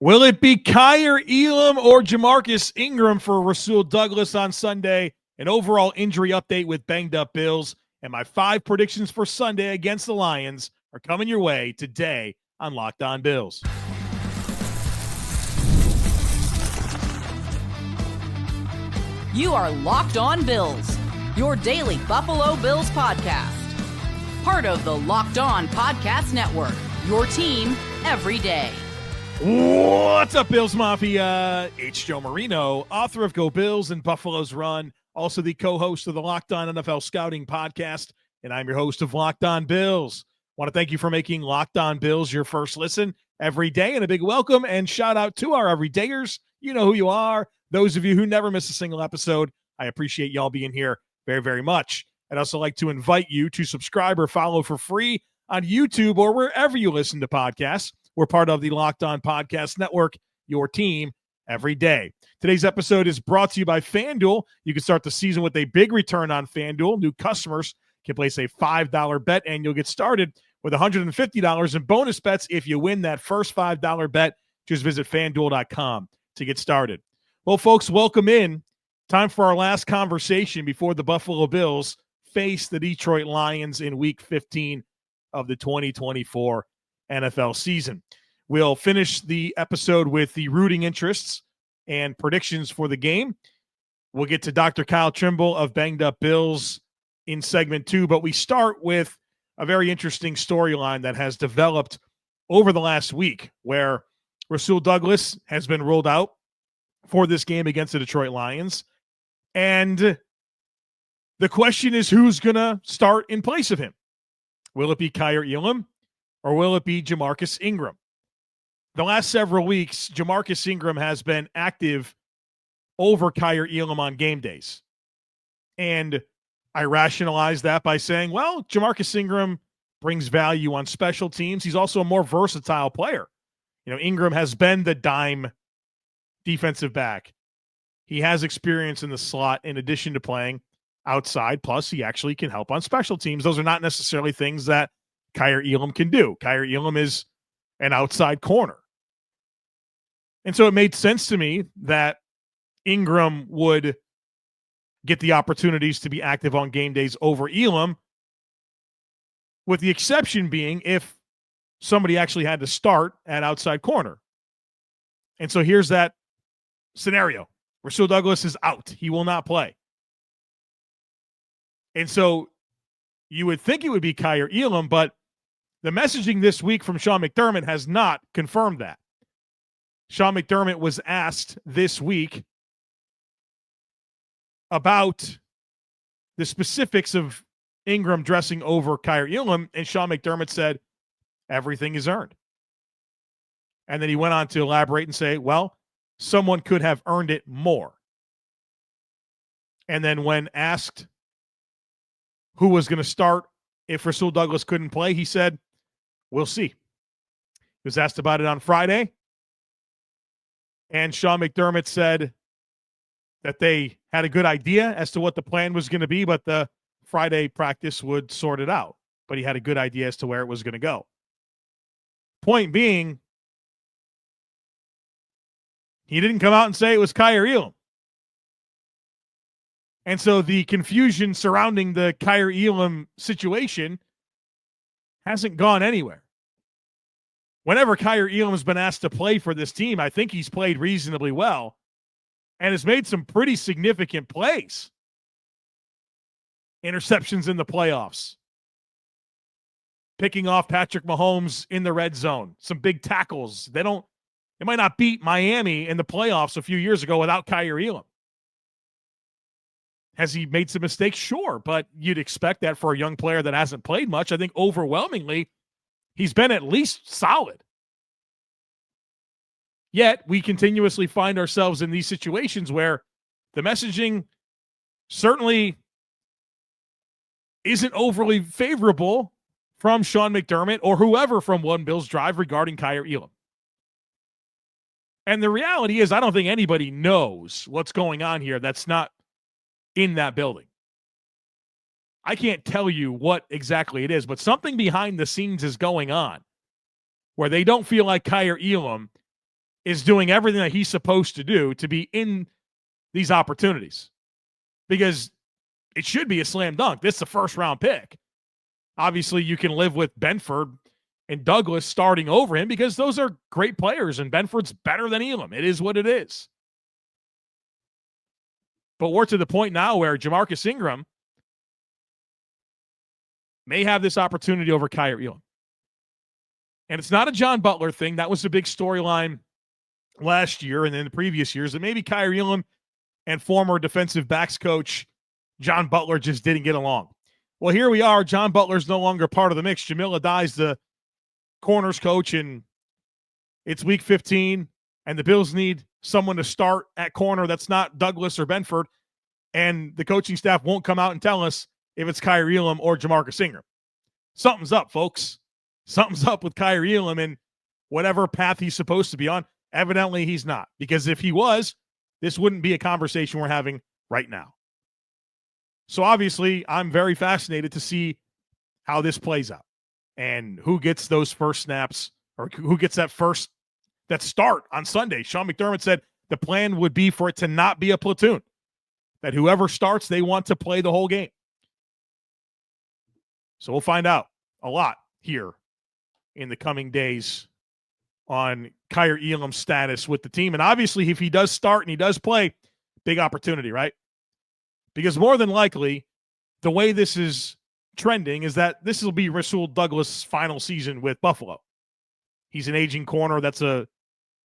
Will it be Kaiir Elam or Jamarcus Ingram for Rasul Douglas on Sunday? An overall injury update with banged up Bills. And my 5 predictions for Sunday against the Lions are coming your way today on Locked On Bills. You are Locked On Bills, your daily Buffalo Bills podcast. Part of the Locked On Podcast Network, your team every day. What's up, Bills Mafia? It's Joe Marino, author of Go Bills and Buffalo's Run, also the co-host of the Locked On NFL Scouting Podcast, and I'm your host of Locked On Bills. Want to thank you for making Locked On Bills your first listen every day, and a big welcome and shout out to our everydayers. You know who you are. Those of you who never miss a single episode, I appreciate y'all being here very, very much. I'd also like to invite you to subscribe or follow for free on YouTube or wherever you listen to podcasts. We're part of the Locked On Podcast Network, your team every day. Today's episode is brought to you by FanDuel. You can start the season with a big return on FanDuel. New customers can place a $5 bet, and you'll get started with $150 in bonus bets if you win that first $5 bet. Just visit FanDuel.com to get started. Well, folks, welcome in. Time for our last conversation before the Buffalo Bills face the Detroit Lions in Week 15 of the 2024 NFL season. We'll finish the episode with the rooting interests and predictions for the game. We'll get to Dr. Kyle Trimble of Banged Up Bills in segment 2, but we start with a very interesting storyline that has developed over the last week where Rasul Douglas has been ruled out for this game against the Detroit Lions. And the question is, who's going to start in place of him? Will it be Kaiir Elam or will it be Jamarcus Ingram? The last several weeks, Jamarcus Ingram has been active over Kaiir Elam on game days. And I rationalize that by saying, well, Jamarcus Ingram brings value on special teams. He's also a more versatile player. You know, Ingram has been the dime defensive back. He has experience in the slot in addition to playing outside. Plus, he actually can help on special teams. Those are not necessarily things that Kaiir Elam can do. Kaiir Elam is an outside corner. And so it made sense to me that Ingram would get the opportunities to be active on game days over Elam, with the exception being if somebody actually had to start at outside corner. And so here's that scenario. Rasul Douglas is out. He will not play. And so you would think it would be Kaiir Elam, but the messaging this week from Sean McDermott has not confirmed that. Sean McDermott was asked this week about the specifics of Ingram dressing over Kaiir Elam, and Sean McDermott said, everything is earned. And then he went on to elaborate and say, well, someone could have earned it more. And then when asked who was going to start if Rasul Douglas couldn't play, he said, we'll see. He was asked about it on Friday, and Sean McDermott said that they had a good idea as to what the plan was going to be, but the Friday practice would sort it out. But he had a good idea as to where it was going to go. Point being, he didn't come out and say it was Kaiir Elam. And so the confusion surrounding the Kaiir Elam situation hasn't gone anywhere. Whenever Kaiir Elam has been asked to play for this team, I think he's played reasonably well and has made some pretty significant plays. Interceptions in the playoffs. Picking off Patrick Mahomes in the red zone. Some big tackles. They might not beat Miami in the playoffs a few years ago without Kaiir Elam. Has he made some mistakes? Sure, but you'd expect that for a young player that hasn't played much. I think overwhelmingly, he's been at least solid. Yet, we continuously find ourselves in these situations where the messaging certainly isn't overly favorable from Sean McDermott or whoever from One Bills Drive regarding Kaiir Elam. And the reality is, I don't think anybody knows what's going on here that's not in that building. I can't tell you what exactly it is, but something behind the scenes is going on where they don't feel like Kaiir Elam is doing everything that he's supposed to do to be in these opportunities, because it should be a slam dunk. This is a first-round pick. Obviously, you can live with Benford and Douglas starting over him because those are great players, and Benford's better than Elam. It is what it is. But we're to the point now where Jamarcus Ingram may have this opportunity over Kaiir Elam. And it's not a John Butler thing. That was a big storyline last year and in the previous years, that maybe Kaiir Elam and former defensive backs coach John Butler just didn't get along. Well, here we are. John Butler's no longer part of the mix. Jamil Adai's the corners coach, and it's week 15, and the Bills need someone to start at corner that's not Douglas or Benford, and the coaching staff won't come out and tell us if it's Kaiir Elam or Jamarcus Ingram. Something's up, folks. Something's up with Kaiir Elam and whatever path he's supposed to be on. Evidently, he's not, because if he was, this wouldn't be a conversation we're having right now. So obviously, I'm very fascinated to see how this plays out and who gets those first snaps, or who gets that start on Sunday. Sean McDermott said the plan would be for it to not be a platoon, that whoever starts, they want to play the whole game. So we'll find out a lot here in the coming days on Kaiir Elam's status with the team. And obviously, if he does start and he does play, big opportunity, right? Because more than likely, the way this is trending is that this will be Rasul Douglas' final season with Buffalo. He's an aging corner. That's a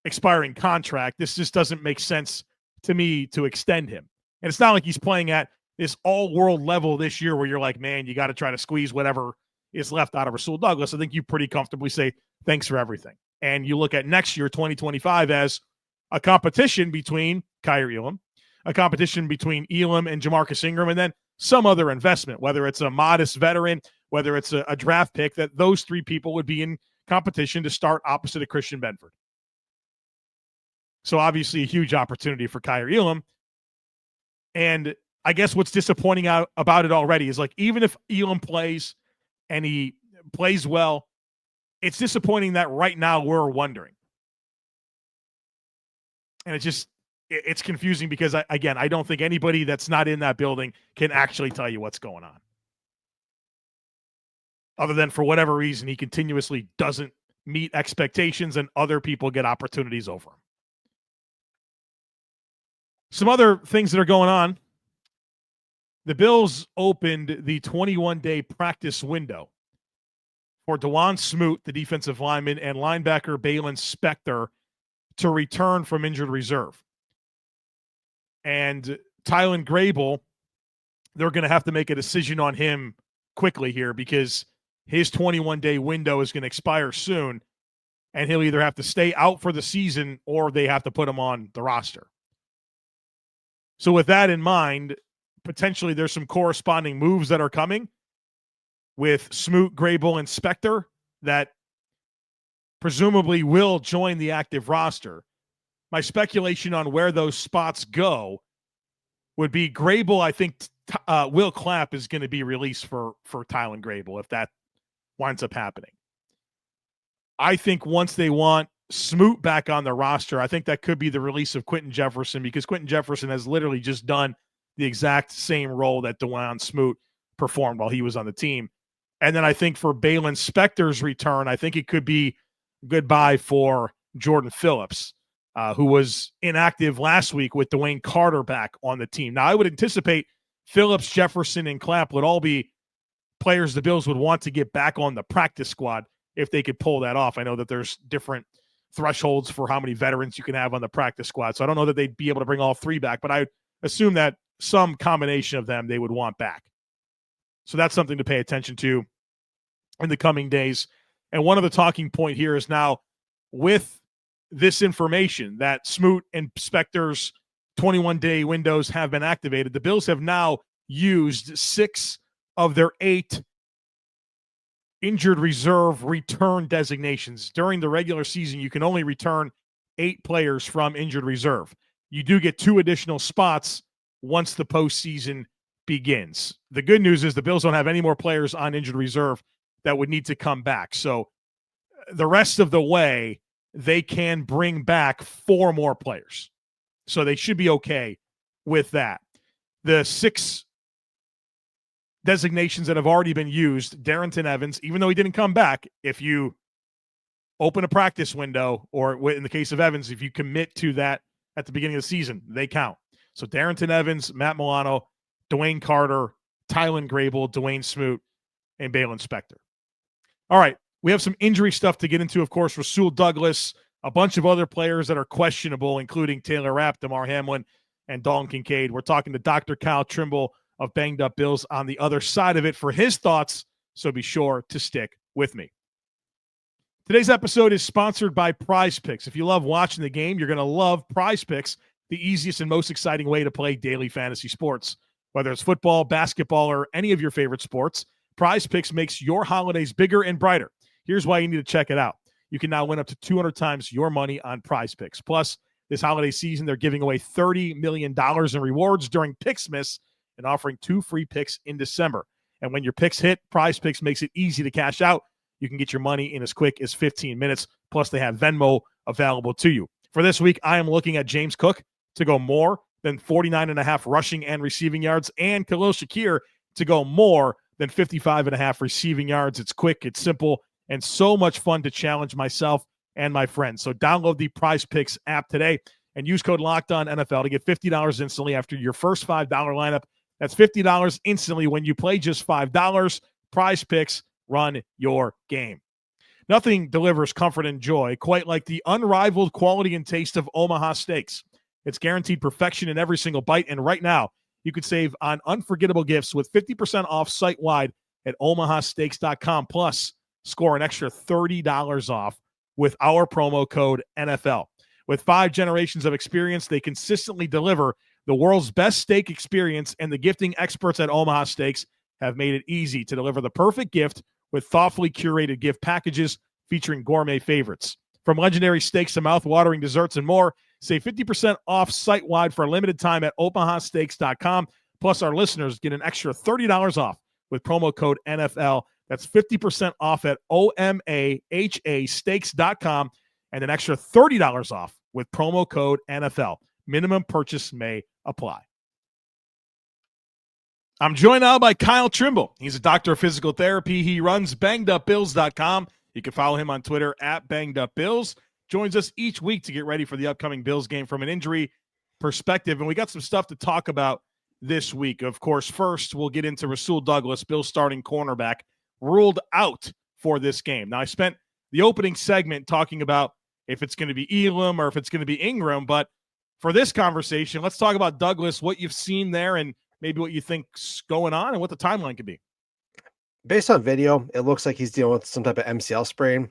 expiring contract. This just doesn't make sense to me to extend him. And it's not like he's playing at this all-world level this year where you're like, man, you got to try to squeeze whatever is left out of Rasul Douglas. I think you pretty comfortably say thanks for everything. And you look at next year, 2025, as a competition between Kaiir Elam, a competition between Elam and Jamarcus Ingram, and then some other investment, whether it's a modest veteran, whether it's a draft pick, that those three people would be in competition to start opposite of Christian Benford. So obviously a huge opportunity for Kaiir Elam. And I guess what's disappointing about it already is, like, even if Elam plays and he plays well, it's disappointing that right now we're wondering. And it's confusing because, I don't think anybody that's not in that building can actually tell you what's going on. Other than, for whatever reason, he continuously doesn't meet expectations and other people get opportunities over him. Some other things that are going on. The Bills opened the 21-day practice window for Dewan Smoot, the defensive lineman, and linebacker Balin Spector to return from injured reserve. And Tylan Grable, they're going to have to make a decision on him quickly here, because his 21-day window is going to expire soon, and he'll either have to stay out for the season or they have to put him on the roster. So with that in mind, potentially there's some corresponding moves that are coming with Smoot, Grable, and Spector that presumably will join the active roster. My speculation on where those spots go would be Grable. I think Will Clapp is going to be released for Tylan Grable if that winds up happening. I think once they want Smoot back on the roster, I think that could be the release of Quentin Jefferson, because Quentin Jefferson has literally just done the exact same role that Dewan Smoot performed while he was on the team. And then I think for Balin Spector's return, I think it could be goodbye for Jordan Phillips, who was inactive last week with Dwayne Carter back on the team. Now, I would anticipate Phillips, Jefferson, and Clapp would all be players the Bills would want to get back on the practice squad if they could pull that off. I know that there's different thresholds for how many veterans you can have on the practice squad, so I don't know that they'd be able to bring all three back, but I assume that some combination of them they would want back. So that's something to pay attention to in the coming days. And one of the talking point here is now, with this information that Smoot and Spector's 21-day windows have been activated, the Bills have now used 6 of their 8 injured reserve return designations. During the regular season, you can only return 8 players from injured reserve. You do get 2 additional spots once the postseason begins. The good news is the Bills don't have any more players on injured reserve that would need to come back. So the rest of the way, they can bring back 4 more players. So they should be okay with that. The 6 designations that have already been used, Darrington Evans, even though he didn't come back, if you open a practice window, or in the case of Evans, if you commit to that at the beginning of the season, they count. So Darrington Evans, Matt Milano, Dwayne Carter, Tylen Grable, Dwayne Smoot, and Balin Spector. All right, we have some injury stuff to get into, of course. Rasul Douglas, a bunch of other players that are questionable, including Taylor Rapp, Damar Hamlin, and Dalton Kincaid. We're talking to Dr. Kyle Trimble of Banged Up Bills on the other side of it for his thoughts, so be sure to stick with me. Today's episode is sponsored by Prize Picks. If you love watching the game, you're going to love Prize Picks, the easiest and most exciting way to play daily fantasy sports. Whether it's football, basketball, or any of your favorite sports, Prize Picks makes your holidays bigger and brighter. Here's why you need to check it out. You can now win up to 200 times your money on Prize Picks. Plus, this holiday season, they're giving away $30 million in rewards during Picksmas and offering 2 free picks in December. And when your picks hit, Prize Picks makes it easy to cash out. You can get your money in as quick as 15 minutes. Plus, they have Venmo available to you. For this week, I am looking at James Cook to go more than 49.5 rushing and receiving yards, and Khalil Shakir to go more than 55.5 receiving yards. It's quick, it's simple, and so much fun to challenge myself and my friends. So download the Prize Picks app today and use code LOCKEDONNFL to get $50 instantly after your first $5 lineup. That's $50 instantly when you play just $5. Prize Picks, run your game. Nothing delivers comfort and joy quite like the unrivaled quality and taste of Omaha Steaks. It's guaranteed perfection in every single bite, and right now you could save on unforgettable gifts with 50% off site-wide at omahasteaks.com. Plus, score an extra $30 off with our promo code NFL. With 5 generations of experience, they consistently deliver the world's best steak experience, and the gifting experts at Omaha Steaks have made it easy to deliver the perfect gift with thoughtfully curated gift packages featuring gourmet favorites. From legendary steaks to mouth-watering desserts and more, save 50% off site-wide for a limited time at omahasteaks.com. Plus, our listeners get an extra $30 off with promo code NFL. That's 50% off at omahasteaks.com and an extra $30 off with promo code NFL. Minimum purchase may apply. I'm joined now by Kyle Trimble. He's a doctor of physical therapy. He runs bangedupbills.com. You can follow him on Twitter at bangedupbills. Joins us each week to get ready for the upcoming Bills game from an injury perspective. And we got some stuff to talk about this week. Of course, first, we'll get into Rasul Douglas, Bills starting cornerback, ruled out for this game. Now, I spent the opening segment talking about if it's going to be Elam or if it's going to be Ingram. But for this conversation, let's talk about Douglas, what you've seen there, and maybe what you think's going on and what the timeline could be. Based on video, it looks like he's dealing with some type of MCL sprain.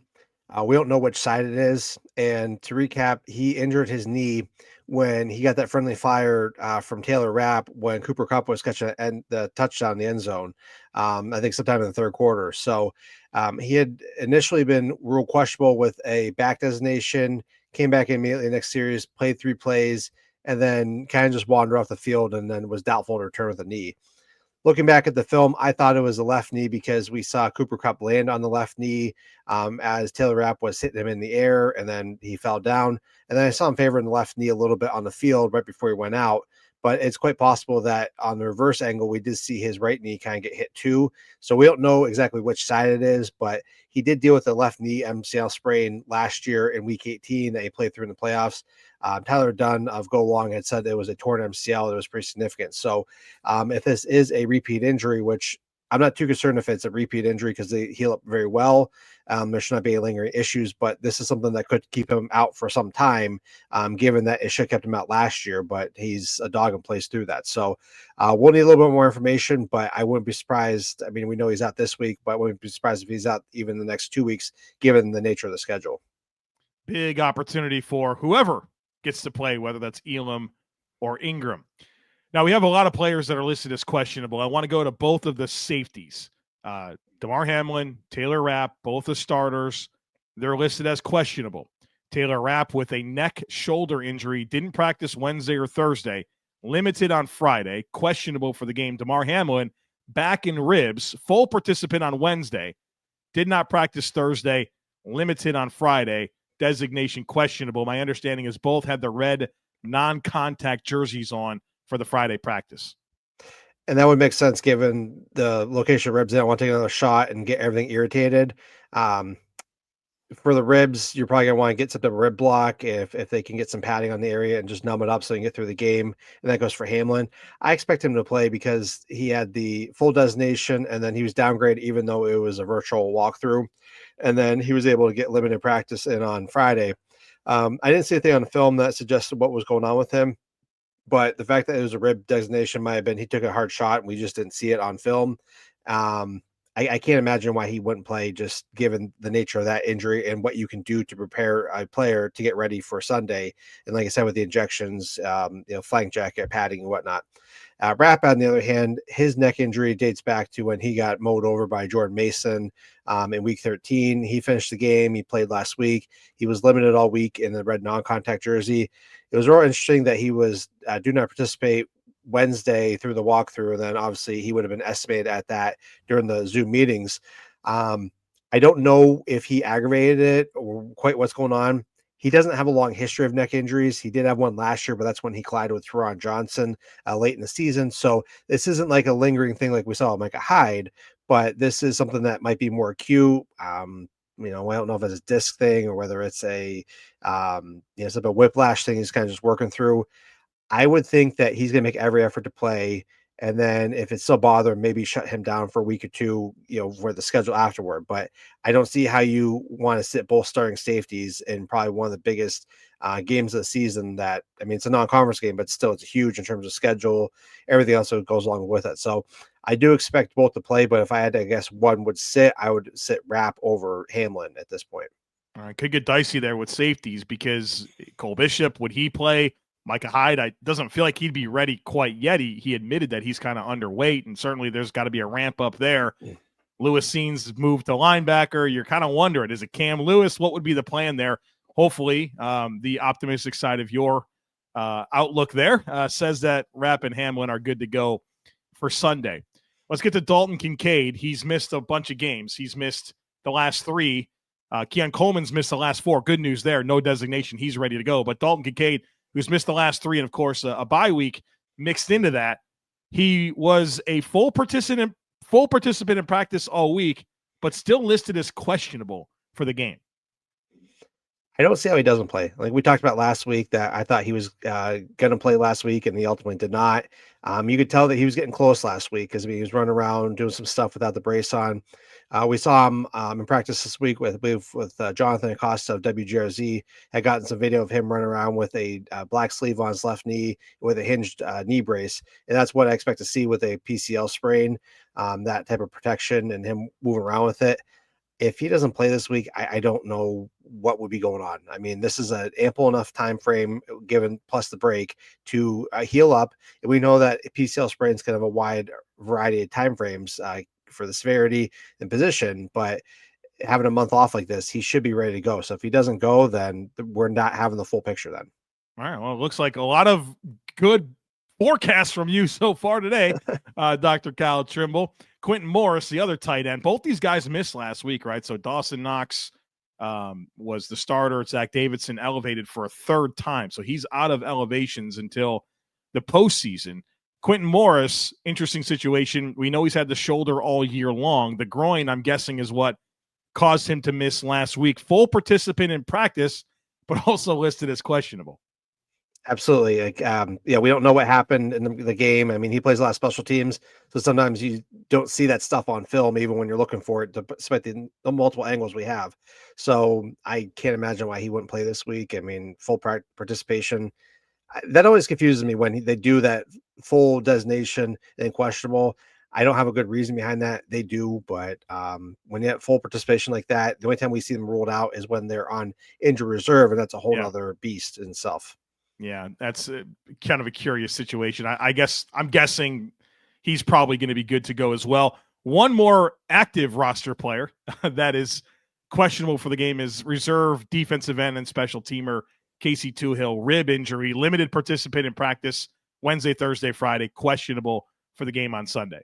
We don't know which side it is. And to recap, he injured his knee when he got that friendly fire from Taylor Rapp when Cooper Kupp was catching the touchdown in the end zone, I think sometime in the third quarter. So he had initially been ruled questionable with a back designation, came back immediately next series, played 3 plays, and then kind of just wandered off the field and then was doubtful to return with a knee. Looking back at the film, I thought it was a left knee because we saw Cooper Kupp land on the left knee as Taylor Rapp was hitting him in the air, and then he fell down. And then I saw him favoring the left knee a little bit on the field right before he went out. But it's quite possible that on the reverse angle, we did see his right knee kind of get hit too. So we don't know exactly which side it is, but he did deal with a left knee MCL sprain last year in week 18 that he played through in the playoffs. Tyler Dunn of Go Long had said it was a torn MCL that was pretty significant. So if this is a repeat injury, which I'm not too concerned if it's a repeat injury because they heal up very well. There should not be any lingering issues, but this is something that could keep him out for some time, given that it should have kept him out last year, but he's a dog and plays through that. So we'll need a little bit more information, but I wouldn't be surprised. I mean, we know he's out this week, but I wouldn't be surprised if he's out even the next 2 weeks, given the nature of the schedule. Big opportunity for whoever gets to play, whether that's Elam or Ingram. Now, we have a lot of players that are listed as questionable. I want to go to both of the safeties. Damar Hamlin, Taylor Rapp, both the starters, they're listed as questionable. Taylor Rapp with a neck shoulder injury, didn't practice Wednesday or Thursday, limited on Friday, questionable for the game. Damar Hamlin, back in ribs, full participant on Wednesday, did not practice Thursday, limited on Friday. designation questionable. My understanding is both had the red non-contact jerseys on for the Friday practice. And that would make sense given the location of ribs. They don't want to take another shot and get everything irritated. For the ribs, you're probably gonna want to get some type of rib block if they can get some padding on the area and just numb it up so you can get through the game. And that goes for Hamlin. I expect him to play because he had the full designation and then he was downgraded even though it was a virtual walkthrough. And then he was able to get limited practice in on Friday. I didn't see anything on the film that suggested what was going on with him, but the fact that it was a rib designation might have been he took a hard shot and we just didn't see it on film. I can't imagine why he wouldn't play, just given the nature of that injury and what you can do to prepare a player to get ready for Sunday. And like I said, with the injections, flank jacket, padding, and whatnot. Rapp, on the other hand, his neck injury dates back to when he got mowed over by Jordan Mason in week 13. He finished the game. He played last week. He was limited all week in the red non-contact jersey. It was real interesting that he was do not participate Wednesday through the walkthrough, and then obviously he would have been estimated at that during the Zoom meetings. I don't know if he aggravated it or quite what's going on. He doesn't have a long history of neck injuries. He did have one last year, but that's when he collided with Teron Johnson late in the season. So this isn't like a lingering thing like we saw with Micah Hyde, but this is something that might be more acute. I don't know if it's a disc thing or whether it's a it's a whiplash thing he's kind of just working through. I would think that he's going to make every effort to play. And then if it's still bothering, maybe shut him down for a week or two, for the schedule afterward. But I don't see how you want to sit both starting safeties in probably one of the biggest games of the season it's a non-conference game, but still it's huge in terms of schedule, everything else that goes along with it. So I do expect both to play, but if I had to guess one would sit, I would sit Rapp over Hamlin at this point. All right, could get dicey there with safeties because Cole Bishop, would he play? Micah Hyde, doesn't feel like he'd be ready quite yet. He admitted that he's kind of underweight, and certainly there's got to be a ramp up there. Lewis Scene's moved to linebacker. You're kind of wondering, is it Cam Lewis? What would be the plan there? Hopefully, the optimistic side of your outlook there says that Rapp and Hamlin are good to go for Sunday. Let's get to Dalton Kincaid. He's missed a bunch of games. He's missed the last 3. Keon Coleman's missed the last 4. Good news there. No designation. He's ready to go. But Dalton Kincaid, who's missed the last 3, and of course a bye week mixed into that. He was a full participant in practice all week, but still listed as questionable for the game. I don't see how he doesn't play. Like we talked about last week, that I thought he was going to play last week, and he ultimately did not. You could tell that he was getting close last week because he was running around doing some stuff without the brace on. We saw him in practice this week with Jonathan Acosta of WGRZ. Had gotten some video of him running around with a black sleeve on his left knee with a hinged knee brace, and that's what I expect to see with a PCL sprain. That type of protection and him moving around with it. If he doesn't play this week, I don't know what would be going on. I mean, this is an ample enough time frame given plus the break to heal up. And we know that PCL sprains can have a wide variety of time frames for the severity and position, but having a month off like this, he should be ready to go. So if he doesn't go, then we're not having the full picture then. All right. Well, it looks like a lot of good forecasts from you so far today, Dr. Kyle Trimble. Quentin Morris, the other tight end. Both these guys missed last week, right? So Dawson Knox was the starter. Zach Davidson elevated for a 3rd time. So he's out of elevations until the postseason. Quentin Morris, interesting situation. We know he's had the shoulder all year long. The groin, I'm guessing, is what caused him to miss last week. Full participant in practice, but also listed as questionable. Absolutely. We don't know what happened in the game. I mean, he plays a lot of special teams, so sometimes you don't see that stuff on film, even when you're looking for it, despite the multiple angles we have. So I can't imagine why he wouldn't play this week. I mean, full participation. That always confuses me when they do that full designation and questionable. I don't have a good reason behind that. They do, but when you have full participation like that, the only time we see them ruled out is when they're on injury reserve, and that's a whole other beast in itself. Yeah, that's kind of a curious situation. I'm guessing he's probably going to be good to go as well. One more active roster player that is questionable for the game is reserve defensive end and special teamer Casey Toohill, rib injury, limited participant in practice Wednesday, Thursday, Friday, questionable for the game on Sunday.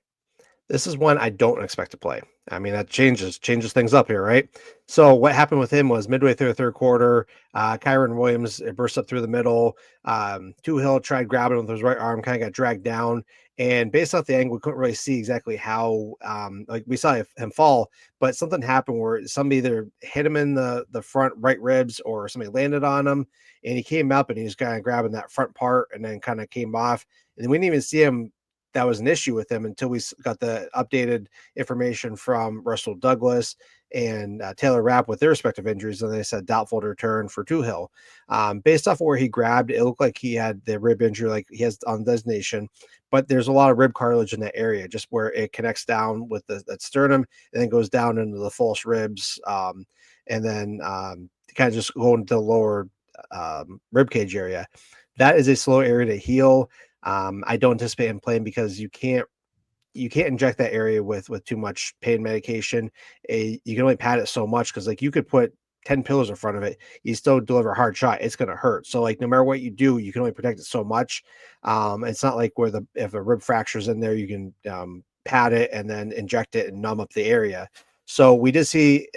This is one I don't expect to play. I mean, that changes things up here, right? So what happened with him was midway through the third quarter, Kyron Williams burst up through the middle. Hill tried grabbing him with his right arm, kind of got dragged down. And based off the angle, we couldn't really see exactly how, like we saw him fall, but something happened where somebody either hit him in the front right ribs or somebody landed on him, and he came up and he was kind of grabbing that front part and then kind of came off. And we didn't even see him that was an issue with him until we got the updated information from Russell Douglas and Taylor Rapp with their respective injuries. And they said doubtful to return for Hill. Based off of where he grabbed, it looked like he had the rib injury like he has on designation, but there's a lot of rib cartilage in that area, just where it connects down with that sternum and then goes down into the false ribs. And then kind of just go into the lower rib cage area. That is a slow area to heal. I don't anticipate him playing because you can't inject that area with too much pain medication. You can only pat it so much because like you could put 10 pillows in front of it, you still deliver a hard shot, it's going to hurt. So like no matter what you do, you can only protect it so much. It's not like where if a rib fracture's in there, you can pat it and then inject it and numb up the area. So we did see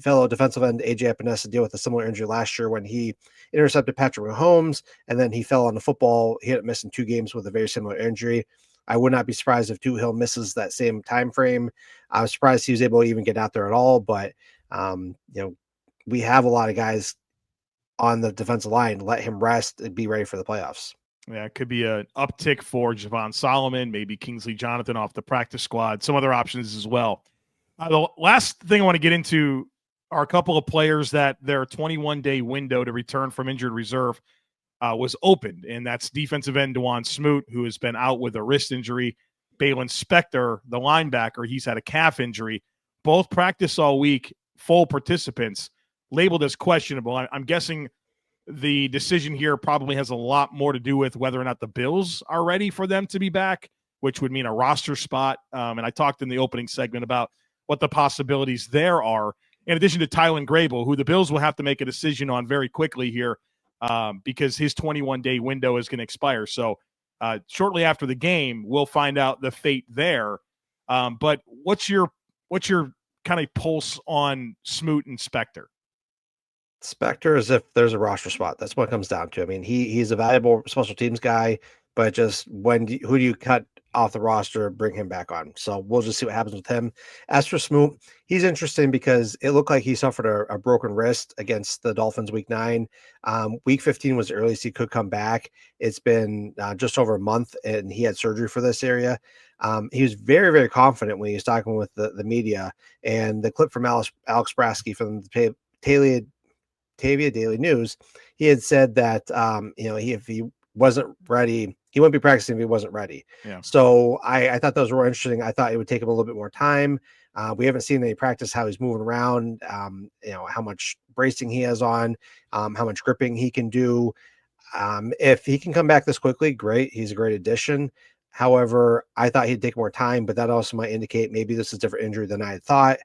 fellow defensive end AJ Epinesa deal with a similar injury last year when he intercepted Patrick Mahomes and then he fell on the football. He hadn't missed in 2 games with a very similar injury. I would not be surprised if Hill misses that same time frame. I was surprised he was able to even get out there at all, but we have a lot of guys on the defensive line. Let him rest and be ready for the playoffs. Yeah, it could be an uptick for Javon Solomon, maybe Kingsley Jonathan off the practice squad, some other options as well. The last thing I want to get into are a couple of players that their 21-day window to return from injured reserve was opened, and that's defensive end Dawuane Smoot, who has been out with a wrist injury. Balin Spector, the linebacker, he's had a calf injury. Both practice all week, full participants, labeled as questionable. I'm guessing the decision here probably has a lot more to do with whether or not the Bills are ready for them to be back, which would mean a roster spot. And I talked in the opening segment about what the possibilities there are, in addition to Tylen Grable, who the Bills will have to make a decision on very quickly here because his 21-day window is going to expire. So shortly after the game, we'll find out the fate there. But what's your kind of pulse on Smoot and Spector? Spector is if there's a roster spot. That's what it comes down to. I mean, he's a valuable special teams guy, but just who do you cut off the roster, bring him back on? So we'll just see what happens with him. As for Smoot, he's interesting because it looked like he suffered a broken wrist against the Dolphins week 9. Week 15 was the earliest he could come back. It's been just over a month, and he had surgery for this area. He was very, very confident when he was talking with the media, and the clip from Alex Brasky from the Tavia Daily News, he had said that if he wasn't ready, he wouldn't be practicing if he wasn't ready. Yeah. So I thought that was real interesting. I thought it would take him a little bit more time. We haven't seen any practice how he's moving around, how much bracing he has on, how much gripping he can do. If he can come back this quickly, great. He's a great addition. However, I thought he'd take more time, but that also might indicate maybe this is a different injury than I had thought.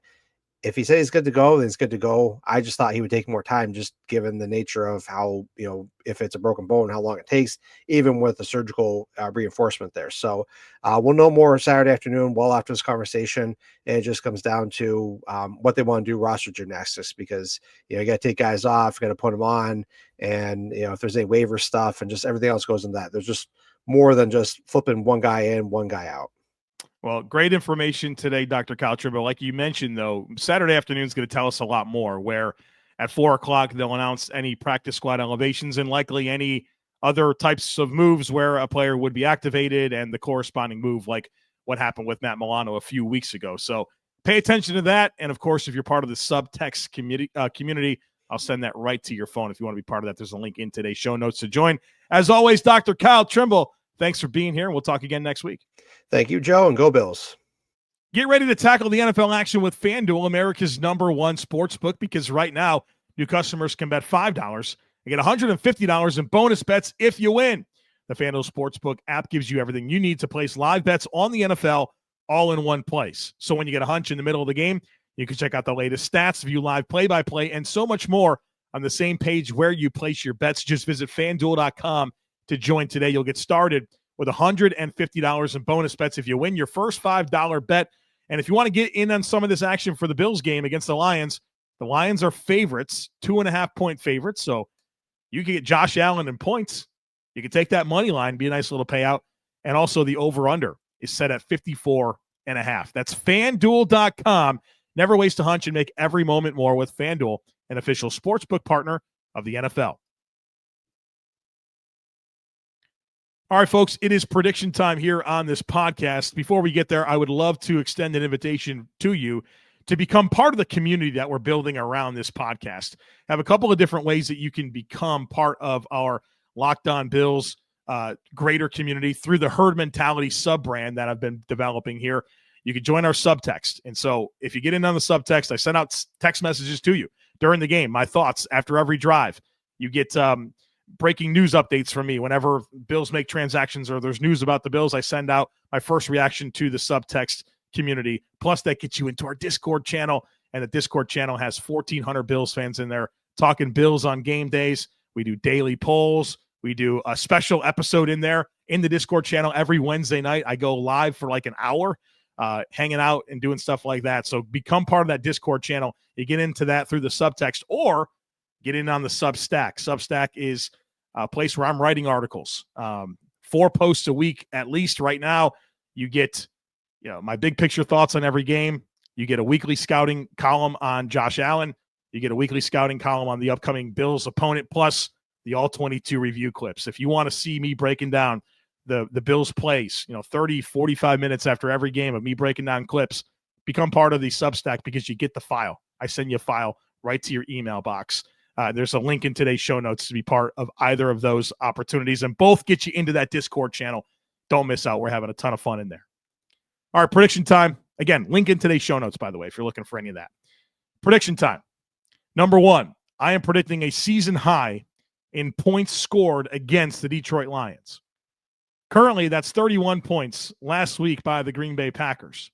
If he says he's good to go, then it's good to go. I just thought he would take more time, just given the nature of how, if it's a broken bone, how long it takes, even with the surgical reinforcement there. So we'll know more Saturday afternoon, well after this conversation. And it just comes down to what they want to do roster gymnastics, because, you got to take guys off, got to put them on. And, if there's any waiver stuff and just everything else goes into that, there's just more than just flipping one guy in, one guy out. Well, great information today, Dr. Kyle Trimble. Like you mentioned, though, Saturday afternoon is going to tell us a lot more, where at 4 o'clock, they'll announce any practice squad elevations and likely any other types of moves where a player would be activated and the corresponding move, like what happened with Matt Milano a few weeks ago. So pay attention to that. And, of course, if you're part of the subtext community, I'll send that right to your phone. If you want to be part of that, there's a link in today's show notes to join. As always, Dr. Kyle Trimble, thanks for being here. We'll talk again next week. Thank you, Joe, and go Bills. Get ready to tackle the NFL action with FanDuel, America's #1 sportsbook, because right now, new customers can bet $5 and get $150 in bonus bets if you win. The FanDuel Sportsbook app gives you everything you need to place live bets on the NFL all in one place. So when you get a hunch in the middle of the game, you can check out the latest stats, view live play-by-play, and so much more on the same page where you place your bets. Just visit FanDuel.com to join today. You'll get started with $150 in bonus bets if you win your first $5 bet. And if you want to get in on some of this action for the Bills game against the Lions are favorites, 2.5-point favorites. So you can get Josh Allen in points. You can take that money line, be a nice little payout. And also the over-under is set at 54.5. That's FanDuel.com. Never waste a hunch and make every moment more with FanDuel, an official sportsbook partner of the NFL. All right, folks, it is prediction time here on this podcast. Before we get there, I would love to extend an invitation to you to become part of the community that we're building around this podcast. I have a couple of different ways that you can become part of our Locked On Bills greater community through the Herd Mentality sub-brand that I've been developing here. You can join our subtext. And so if you get in on the subtext, I send out text messages to you during the game, my thoughts after every drive. You get breaking news updates from me. Whenever Bills make transactions or there's news about the Bills, I send out my first reaction to the subtext community. Plus, that gets you into our Discord channel, and the Discord channel has 1,400 Bills fans in there talking Bills on game days. We do daily polls. We do a special episode in there in the Discord channel every Wednesday night. I go live for like an hour, hanging out and doing stuff like that. So become part of that Discord channel. You get into that through the subtext or get in on the Substack. Substack is a place where I'm writing articles, 4 posts a week at least. Right now, you get my big picture thoughts on every game. You get a weekly scouting column on Josh Allen. You get a weekly scouting column on the upcoming Bills opponent, plus the all-22 review clips. If you want to see me breaking down the Bills plays, 30, 45 minutes after every game of me breaking down clips, become part of the Substack because you get the file. I send you a file right to your email box. There's a link in today's show notes to be part of either of those opportunities, and both get you into that Discord channel. Don't miss out. We're having a ton of fun in there. All right, prediction time. Again, link in today's show notes, by the way, if you're looking for any of that. Prediction time. Number 1, I am predicting a season high in points scored against the Detroit Lions. Currently, that's 31 points last week by the Green Bay Packers.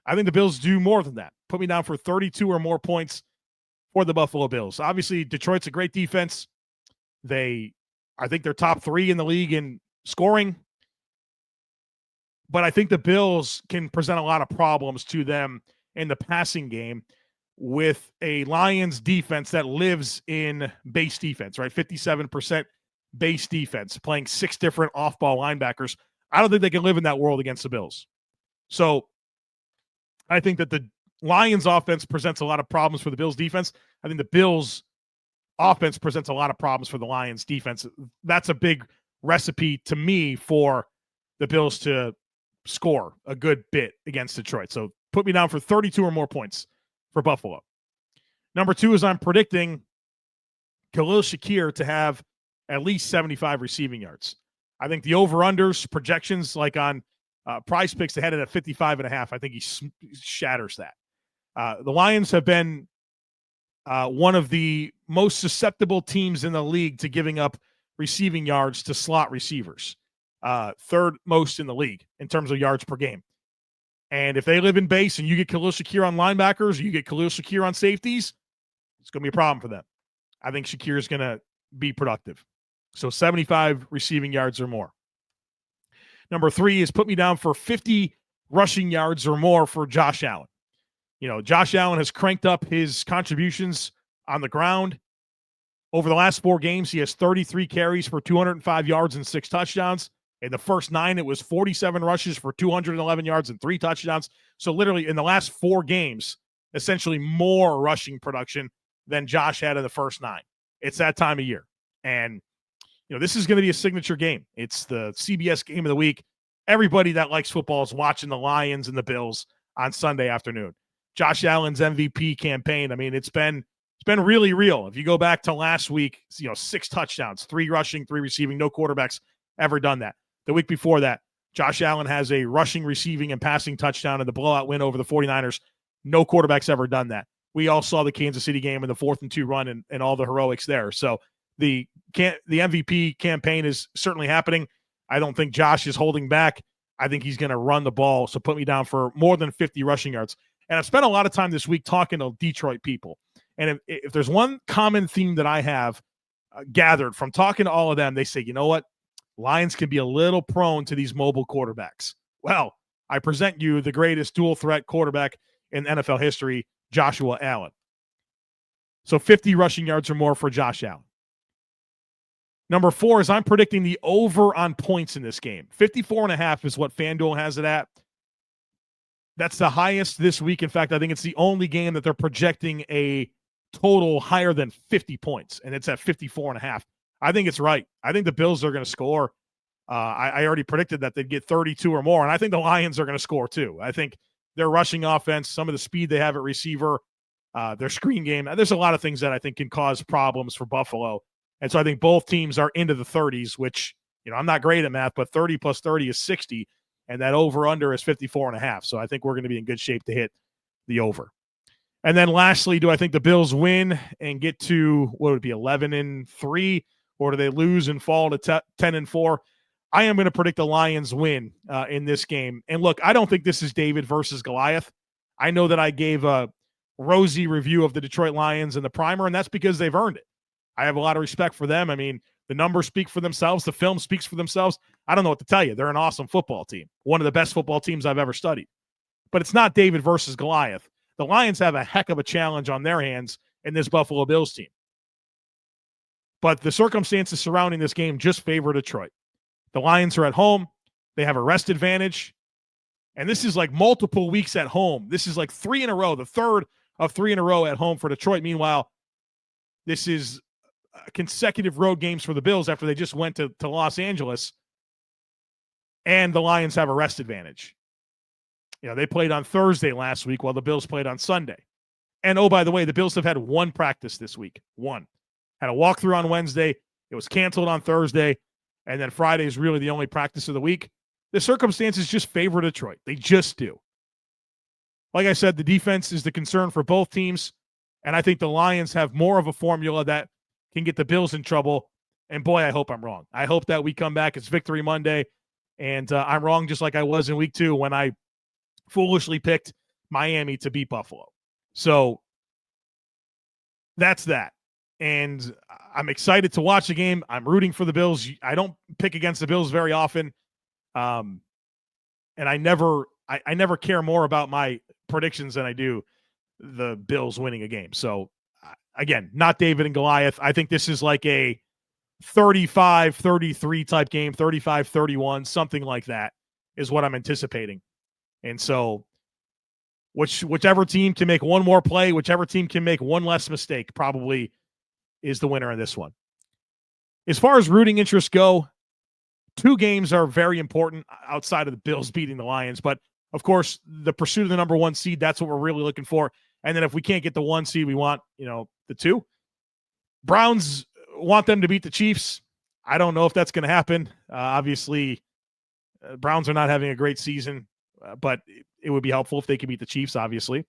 I think the Bills do more than that. Put me down for 32 or more points for the Buffalo Bills. Obviously, Detroit's a great defense. I think they're top 3 in the league in scoring. But I think the Bills can present a lot of problems to them in the passing game with a Lions defense that lives in base defense, right? 57% base defense, playing 6 different off-ball linebackers. I don't think they can live in that world against the Bills. So I think that the Lions offense presents a lot of problems for the Bills defense. I think the Bills offense presents a lot of problems for the Lions defense. That's a big recipe to me for the Bills to score a good bit against Detroit. So put me down for 32 or more points for Buffalo. Number 2 is I'm predicting Khalil Shakir to have at least 75 receiving yards. I think the over-unders projections, like on Prize Picks, they had it at 55.5. I think he shatters that. The Lions have been one of the most susceptible teams in the league to giving up receiving yards to slot receivers. 3rd most in the league in terms of yards per game. And if they live in base and you get Khalil Shakir on linebackers, you get Khalil Shakir on safeties, it's going to be a problem for them. I think Shakir is going to be productive. So 75 receiving yards or more. Number 3 is put me down for 50 rushing yards or more for Josh Allen. Josh Allen has cranked up his contributions on the ground. Over the last 4 games, he has 33 carries for 205 yards and 6 touchdowns. In the first 9, it was 47 rushes for 211 yards and 3 touchdowns. So literally in the last 4 games, essentially more rushing production than Josh had in the first 9. It's that time of year. And, this is going to be a signature game. It's the CBS game of the week. Everybody that likes football is watching the Lions and the Bills on Sunday afternoon. Josh Allen's MVP campaign, I mean, it's been really real. If you go back to last week, 6 touchdowns, 3 rushing, 3 receiving. No quarterback's ever done that. The week before that, Josh Allen has a rushing, receiving, and passing touchdown in the blowout win over the 49ers. No quarterback's ever done that. We all saw the Kansas City game in the 4th and 2 run and all the heroics there. So the MVP campaign is certainly happening. I don't think Josh is holding back. I think he's going to run the ball. So put me down for more than 50 rushing yards. And I've spent a lot of time this week talking to Detroit people. And if there's one common theme that I have gathered from talking to all of them, they say, you know what? Lions can be a little prone to these mobile quarterbacks. Well, I present you the greatest dual threat quarterback in NFL history, Joshua Allen. So 50 rushing yards or more for Josh Allen. Number 4 is I'm predicting the over on points in this game. 54.5 is what FanDuel has it at. That's the highest this week. In fact, I think it's the only game that they're projecting a total higher than 50 points, and it's at 54.5. I think it's right. I think the Bills are going to score. I already predicted that they'd get 32 or more, and I think the Lions are going to score too. I think their rushing offense, some of the speed they have at receiver, their screen game, there's a lot of things that I think can cause problems for Buffalo. And so I think both teams are into the 30s, which, I'm not great at math, but 30 plus 30 is 60, and that over-under is 54.5. So I think we're going to be in good shape to hit the over. And then lastly, do I think the Bills win and get to, what would it be, 11-3, or do they lose and fall to 10-4? I am going to predict the Lions win in this game. And look, I don't think this is David versus Goliath. I know that I gave a rosy review of the Detroit Lions in the primer, and that's because they've earned it. I have a lot of respect for them. I mean, the numbers speak for themselves. The film speaks for themselves. I don't know what to tell you. They're an awesome football team, one of the best football teams I've ever studied. But it's not David versus Goliath. The Lions have a heck of a challenge on their hands in this Buffalo Bills team. But the circumstances surrounding this game just favor Detroit. The Lions are at home. They have a rest advantage. And this is like multiple weeks at home. This is like 3 in a row, the third of 3 in a row at home for Detroit. Meanwhile, this is consecutive road games for the Bills after they just went to Los Angeles. And the Lions have a rest advantage. They played on Thursday last week while the Bills played on Sunday. And, oh, by the way, the Bills have had one practice this week. One. Had a walkthrough on Wednesday. It was canceled on Thursday. And then Friday is really the only practice of the week. The circumstances just favor Detroit. They just do. Like I said, the defense is the concern for both teams. And I think the Lions have more of a formula that can get the Bills in trouble. And, boy, I hope I'm wrong. I hope that we come back. It's Victory Monday. And I'm wrong just like I was in week 2 when I foolishly picked Miami to beat Buffalo. So that's that. And I'm excited to watch the game. I'm rooting for the Bills. I don't pick against the Bills very often. And I never care more about my predictions than I do the Bills winning a game. So again, not David and Goliath. I think this is like a 35-33 type game, 35-31, something like that is what I'm anticipating. And so whichever team can make one more play, whichever team can make one less mistake probably is the winner in this one. As far as rooting interests go, 2 games are very important outside of the Bills beating the Lions. But, of course, the pursuit of the number 1 seed, that's what we're really looking for. And then if we can't get the 1 seed, we want, the 2. Browns want them to beat the Chiefs. I don't know if that's going to happen. Obviously, Browns are not having a great season, but it would be helpful if they could beat the Chiefs, obviously.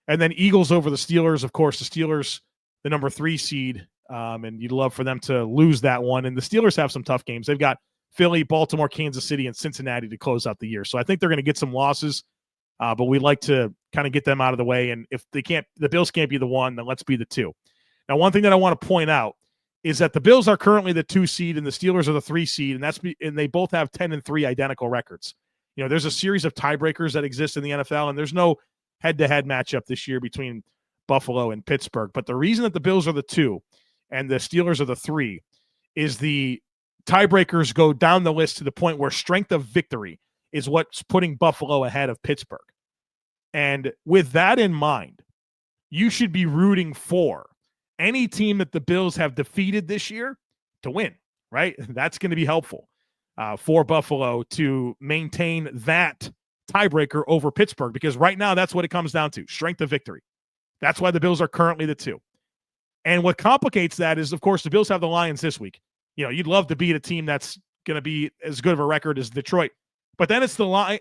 And then Eagles over the Steelers. Of course, the Steelers, the number 3 seed, and you'd love for them to lose that one. And the Steelers have some tough games. They've got Philly, Baltimore, Kansas City, and Cincinnati to close out the year. So I think they're going to get some losses, but we'd like to kind of get them out of the way. And if the Bills can't be the 1, then let's be the 2. Now, one thing that I want to point out is that the Bills are currently the 2 seed and the Steelers are the 3 seed, and they both have 10-3 identical records. There's a series of tiebreakers that exist in the NFL, and there's no head-to-head matchup this year between Buffalo and Pittsburgh. But the reason that the Bills are the 2 and the Steelers are the 3 is the tiebreakers go down the list to the point where strength of victory is what's putting Buffalo ahead of Pittsburgh. And with that in mind, you should be rooting for any team that the Bills have defeated this year to win, right? That's going to be helpful for Buffalo to maintain that tiebreaker over Pittsburgh, because right now that's what it comes down to, strength of victory. That's why the Bills are currently the 2. And what complicates that is, of course, the Bills have the Lions this week. You'd love to beat a team that's going to be as good of a record as Detroit. But then it's the line.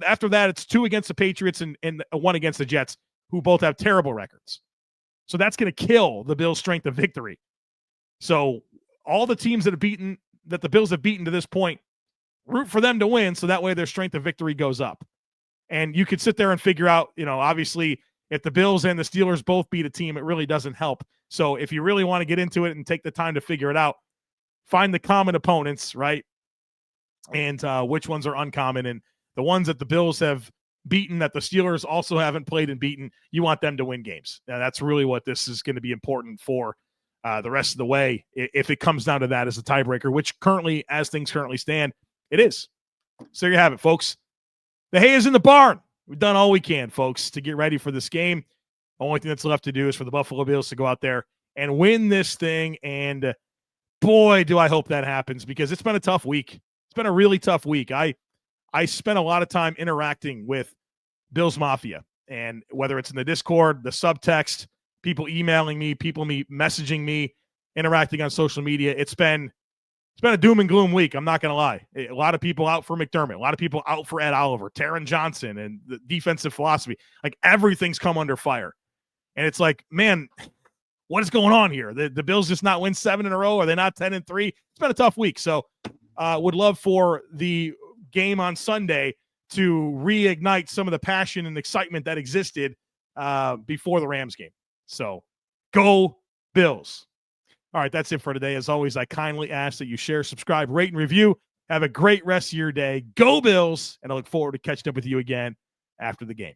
After that, it's 2 against the Patriots and 1 against the Jets, who both have terrible records. So that's going to kill the Bills' strength of victory. So all the teams that the Bills have beaten to this point, root for them to win, so that way their strength of victory goes up. And you could sit there and figure out, obviously, if the Bills and the Steelers both beat a team, it really doesn't help. So if you really want to get into it and take the time to figure it out, find the common opponents, right? and which ones are uncommon. And the ones that the Bills have beaten that the Steelers also haven't played and beaten, you want them to win games. Now, that's really what this is going to be important for the rest of the way. If it comes down to that as a tiebreaker, which currently, as things currently stand, it is. So there you have it, folks. The hay is in the barn. We've done all we can, folks, to get ready for this game. The only thing that's left to do is for the Buffalo Bills to go out there and win this thing. And boy, do I hope that happens, because it's been a tough week. It's been a really tough week. I spent a lot of time interacting with Bills Mafia, and whether it's in the Discord, the subtext, people emailing me, messaging me, interacting on social media, it's been a doom and gloom week. I'm not going to lie. A lot of people out for McDermott, a lot of people out for Ed Oliver, Taron Johnson, and the defensive philosophy. Like, everything's come under fire. And it's like, man, what is going on here? The Bills just not win 7 in a row? Are they not 10-3? It's been a tough week. So would love for the game on Sunday to reignite some of the passion and excitement that existed before the Rams game. So go Bills. All right, that's it for today. As always, I kindly ask that you share, subscribe, rate, and review. Have a great rest of your day. Go Bills, and I look forward to catching up with you again after the game.